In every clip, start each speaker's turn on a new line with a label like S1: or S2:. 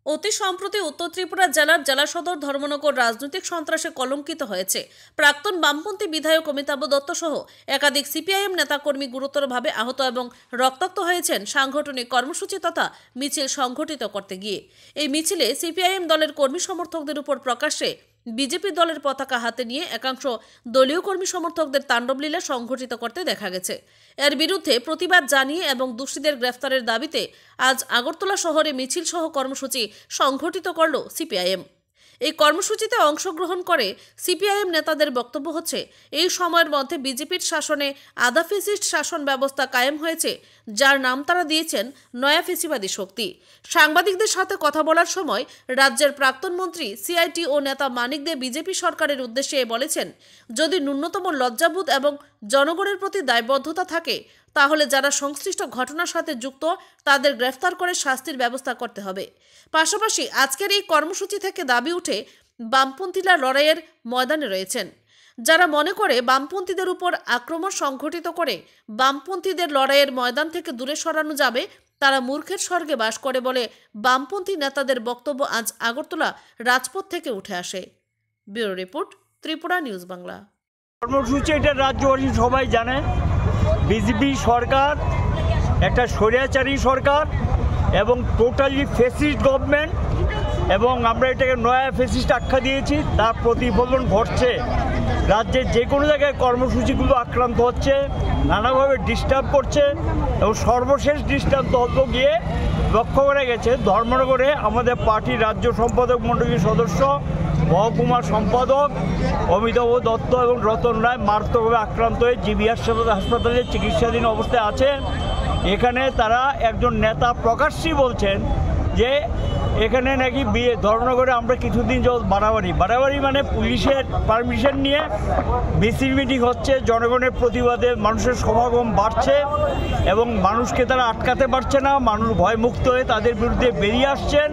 S1: অতি সম্প্রতি উত্তর ত্রিপুরা জেলার জেলা সদর ধর্মনগর রাজনৈতিক সন্ত্রাসে কলঙ্কিত হয়েছে। প্রাক্তন বামপন্থী বিধায়ক অমিতাভ দত্ত সহ একাধিক সিপিআইএম নেতাকর্মী গুরুতরভাবে আহত এবং রক্তাক্ত হয়েছেন সাংগঠনিক কর্মসূচি তথা মিছিল সংগঠিত করতে গিয়ে। এই মিছিলে সিপিআইএম দলের কর্মী সমর্থকদের উপর প্রকাশ্যে বিজেপি দলের পতাকা হাতে নিয়ে একাংশ দলীয় কর্মী সমর্থকদের তাণ্ডবলীলা সংঘটিত করতে দেখা গেছে। এর বিরুদ্ধে প্রতিবাদ জানিয়ে এবং দোষীদের গ্রেফতারের দাবিতে আজ আগরতলা শহরে মিছিল সহ কর্মসূচি সংঘটিত করল সিপিআইএম। এই কর্মসূচিতে অংশগ্রহণ করে সিপিআইএম নেতাদের বক্তব্য হচ্ছে, এই সময়ের মধ্যে বিজেপির শাসনে আধা ফ্যাসিস্ট শাসন ব্যবস্থা কায়েম হয়েছে, যার নাম তারা দিয়েছেন নয়া ফ্যাসিবাদী শক্তি। সাংবাদিকদের সাথে কথা বলার সময় রাজ্যের প্রাক্তন মন্ত্রী সিআইটি ও নেতা মানিক দে বিজেপি সরকারের উদ্দেশ্যে বলেছেন, যদি ন্যূনতম লজ্জাবোধ এবং জনগণের প্রতি দায়বদ্ধতা থাকে তাহলে যারা সংশ্লিষ্ট ঘটনার সাথে যুক্ত তাদের গ্রেফতার করে শাস্তির ব্যবস্থা করতে হবে। পাশাপাশি আজকের এই কর্মসূচি থেকে দাবি উঠে বামপন্থীরা লড়াইয়ের ময়দানে রয়েছেন। যারা মনে করে বামপন্থীদের উপর আক্রমণ সংঘটিত করে বামপন্থীদের লড়াইয়ের ময়দান থেকে দূরে সরানো যাবে, তারা মূর্খের স্বর্গে বাস করে বলে বামপন্থী নেতাদের বক্তব্য আজ আগরতলা রাজপথ থেকে উঠে আসে। Bureau report, Tripura news Bangla.
S2: কর্মসূচি এটা রাজ্যবাসী সবাই জানে, বিজেপি সরকার একটা স্বৈরাচারী সরকার এবং টোটালি ফ্যাসিস্ট গভর্নমেন্ট, এবং আমরা এটাকে নয়া ফ্যাসিস্ট আখ্যা দিয়েছি। তার প্রতিফলন ঘটছে। রাজ্যের যে কোনো জায়গায় কর্মসূচিগুলো আক্রান্ত হচ্ছে, নানাভাবে ডিস্টার্ব করছে, এবং সর্বশেষ দৃষ্টান্ত হতো গিয়ে লক্ষ্য করা গেছে ধর্মনগরে আমাদের পার্টির রাজ্য সম্পাদক মণ্ডলীর সদস্য, মহকুমা সম্পাদক অমিতাভ দত্ত এবং রতন রায় মারাত্মকভাবে আক্রান্ত হয়ে জিবি হাসপাতালে চিকিৎসাধীন অবস্থায় আছে। এখানে তারা একজন নেতা প্রকাশ্যেই বলছেন যে এখানে নাকি ধর্মনগরে আমরা কিছুদিন যাবৎ বাড়াবাড়ি মানে পুলিশের পারমিশন নিয়ে মিছিল মিটিং হচ্ছে, জনগণের প্রতিবাদে মানুষের সমাগম বাড়ছে এবং মানুষকে তারা আটকাতে পারছে না। মানুষ ভয়মুক্ত হয়ে তাদের বিরুদ্ধে বেরিয়ে আসছেন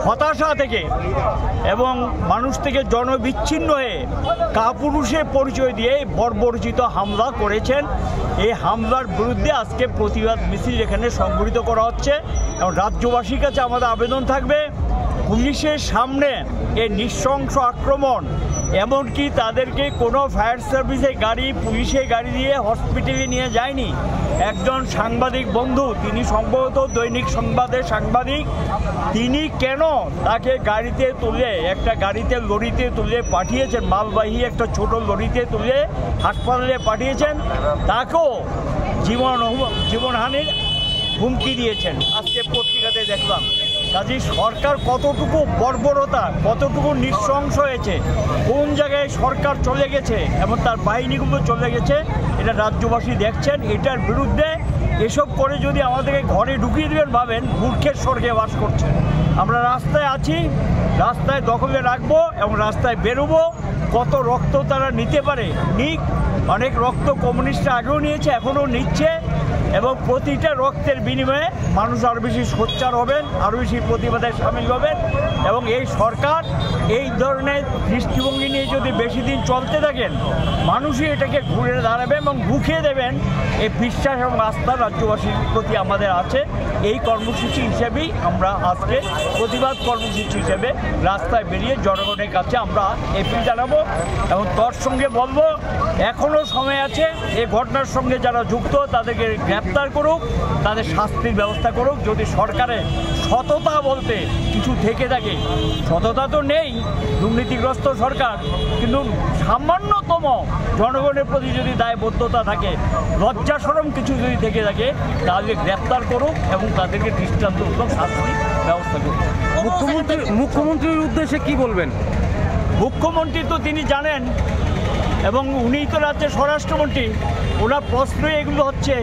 S2: হতাশা থেকে, এবং মানুষ থেকে জনবিচ্ছিন্ন হয়ে কাপুরুষের পরিচয় দিয়ে বর্বরচিত হামলা করেছেন। এই হামলার বিরুদ্ধে আজকে প্রতিবাদ মিছিল এখানে সংগঠিত করা হচ্ছে, এবং রাজ্যবাসীর কাছে আমাদের আবেদন থাকবে, পুলিশের সামনে এই নৃশংস আক্রমণ, এমনকি তাদেরকে কোনো ফায়ার সার্ভিসের গাড়ি, পুলিশের গাড়ি দিয়ে হসপিটালে নিয়ে যায়নি। একজন সাংবাদিক বন্ধু, তিনি সম্ভবত দৈনিক সংবাদের সাংবাদিক, তিনি কেন তাকে গাড়িতে তুলে একটা লরিতে তুলে পাঠিয়েছেন, মালবাহী একটা ছোট লরিতে তুলে হাসপাতালে পাঠিয়েছেন, তাকেও জীবনহানির হুমকি দিয়েছেন। আজকে পত্রিকাতে দেখলাম। কাজে সরকার কতটুকু বর্বরতা, কতটুকু নৃশংস হয়েছে, কোন জায়গায় সরকার চলে গেছে এবং তার বাহিনীগুলো চলে গেছে, এটা রাজ্যবাসী দেখছেন। এটার বিরুদ্ধে এসব করে যদি আমাদেরকে ঘরে ঢুকিয়ে দেবেন ভাবেন, মূর্খের স্বর্গে বাস করছেন। আমরা রাস্তায় আছি, রাস্তায় দখলে রাখবো এবং রাস্তায় বেরোবো। কত রক্ত তারা নিতে পারে নিক, অনেক রক্ত কমিউনিস্টরা আগেও নিয়েছে, এখনও নিচ্ছে, এবং প্রতিটা রক্তের বিনিময়ে মানুষ আরও বেশি সোচ্চার হবেন, আরও বেশি প্রতিবাদে সামিল হবেন। এবং এই সরকার এই ধরনের দৃষ্টিভঙ্গি নিয়ে যদি বেশি দিন চলতে থাকেন, মানুষই এটাকে ঘুরে দাঁড়াবে এবং রুখে দেবেন। এই বিশ্বাস এবং আস্থা রাজ্যবাসীর প্রতি আমাদের আছে। এই কর্মসূচি হিসেবেই আমরা আজকে প্রতিবাদ কর্মসূচি হিসেবে রাস্তায় বেরিয়ে জনগণের কাছে আমরা এপিল জানাবো, এবং তার সঙ্গে বলবো এখনও সময় আছে। এই ঘটনার সঙ্গে যারা যুক্ত তাদেরকে গ্রেপ্তার করুক, তাদের শাস্তির ব্যবস্থা করুক। যদি সরকারের সততা বলতে কিছু থেকে থাকে, সততা তো নেই, দুর্নীতিগ্রস্ত সরকার, কিন্তু সামান্যতম জনগণের প্রতি যদি দায়বদ্ধতা থাকে, লজ্জা শরম কিছু যদি থেকে থাকে, তাহলে গ্রেপ্তার করুক এবং তাদেরকে দৃষ্টান্তমূলক শাস্তির ব্যবস্থা করুক।
S3: মুখ্যমন্ত্রীর উদ্দেশ্যে কি বলবেন?
S2: মুখ্যমন্ত্রী তো তিনি জানেন, এবং উনিই তো রাজ্যের স্বরাষ্ট্রমন্ত্রী, ওনার প্রশ্নই এগুলো হচ্ছে।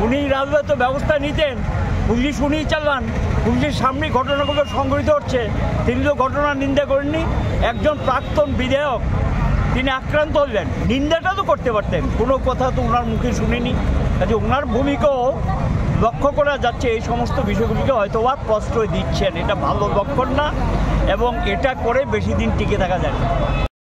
S2: উনি রাজনৈতিক ব্যবস্থা নিতেন, পুলিশ উনিই চালান, পুলিশের সামনে ঘটনাগুলো সংঘটিত হচ্ছে, তিনি তো ঘটনার নিন্দা করেননি। একজন প্রাক্তন বিধায়ক, তিনি আক্রান্ত হলেন, নিন্দাটা তো করতে পারতেন, কোনো কথা তো ওনার মুখে শুনিনি। কাজে ওনার ভূমিকাও লক্ষ্য করা যাচ্ছে এই সমস্ত বিষয়গুলিকে হয়তো প্রশ্রয় দিচ্ছেন। এটা ভালো লক্ষণ না, এবং এটা করে বেশি দিন টিকে থাকা যায় না।